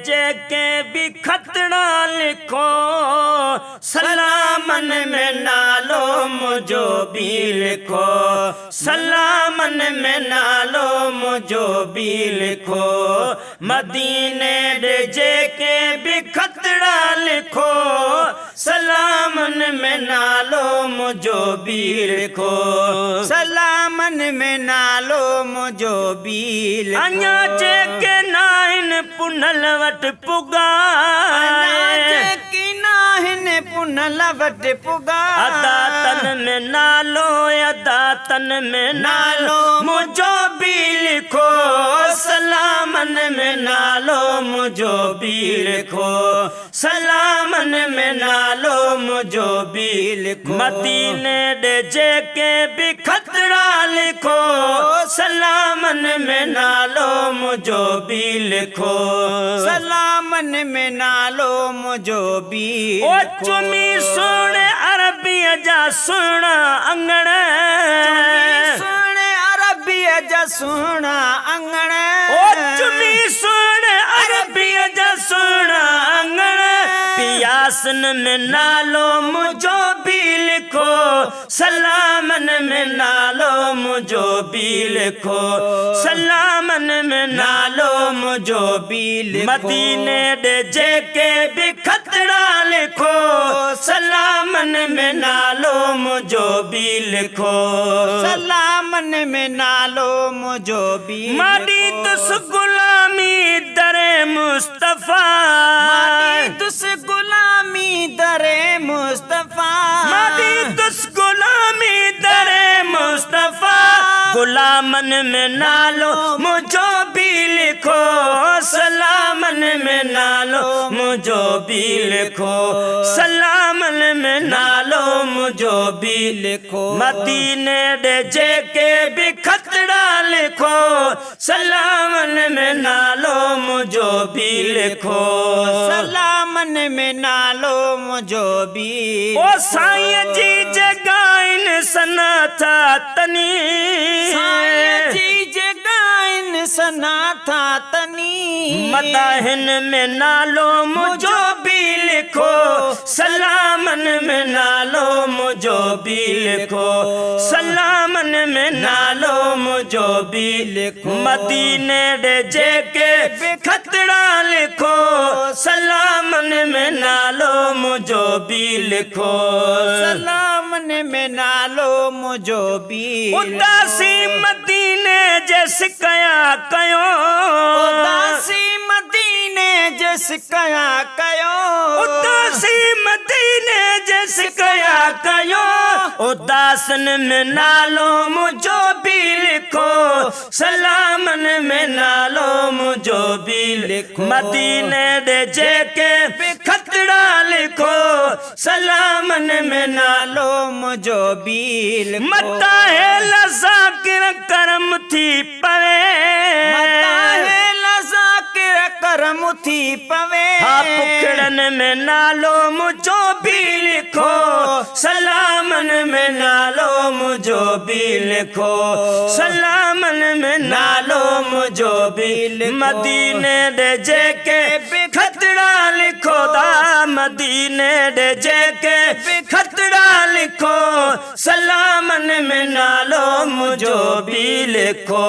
जेके भी खतरा लिखो सलामन में नालो मुझो भी लिखो सलामन में नालो मुझो भी लिखो मदीने दे जेके भी खतरा लिखो सलामन में नालो मुझो भी लिखो सलामन में नालो मुझो भी लिखो अञा जेके नाहिन पुनल वट पुगाए पुनल वट पुगाए अदा तन में नालो अदा तन में नालो मुझो भी लिखो सलामन में नालो मुझो भी लिखो सलामन में नालो मुझो भी लिखो मदीने दे जेके भी खतरा लिखो सलामन में नालो मुझो भी लिखो सलामन में नालो मुझो भी ओ चुमी सुन अरबी जा सुन अंगण सुन अरबी जा सुन अंगण ओ चुमी सुन अरबी जा सुन अंगण पियासन में नालो मुझो भी लिखो सलामन में नालो मुझो भी लिखो सलामन में नालो मुझो भी लिखो मदीने दे जेके भी खतरा लिखो सलामन में नालो मुझो भी लिखो सलामन में नालो मुझो भी मादी तुस गुलामी दरे मुस्तफा तुस गुलामी दरे मुस्तफा मादी तुस गुलामी दरे मुस्तफा गुलामन में नालो मुझो भी लिखो सलामन में नालो मुझो भी लिखो सलामन में नालो मुझो भी लिखो मदीने दे जेके भी खतरा लिखो सलामन में नालो मुझो भी लिखो सलामन में नालो मुझो भी ओ साईं जी जगाइन सना था तनी साईं जी जगाइन सना था तनी मदाहिन में नालो मुझो भी लिखो सलामन में नालो मुझो भी लिखो सलामन में नालो मुझो भी लिखो मदीने दे जेके भी खतरा लिखो सलामन में नालो मुझो भी लिखो सलामन में नालो मुझो भी उदासी मदीने जैस कया कयो उदासी मदीने जैस कया कयो उदासी मदीने जैस कया कयो उदासन में नालो मुझो भी लिखो सलामन में नालो मुझो भी लिखो मदीने दे जेके भी खतरा लिखो सलामन में नालो मुझो भी लिखो मता है लज़ाकिर करम थी पवे मता है लज़ाकिर करम थी पवे हाँ पुखड़न में नालो मुझो भी लिखो सलामन में नालो मुझो भी लिखो सलामन में नालो मुझो भी लिखो मदीने दे जेके भी खतरा लिखो दा मदीने दे जेके भी खतरा लिखो सलामन में नालो मुझो भी लिखो।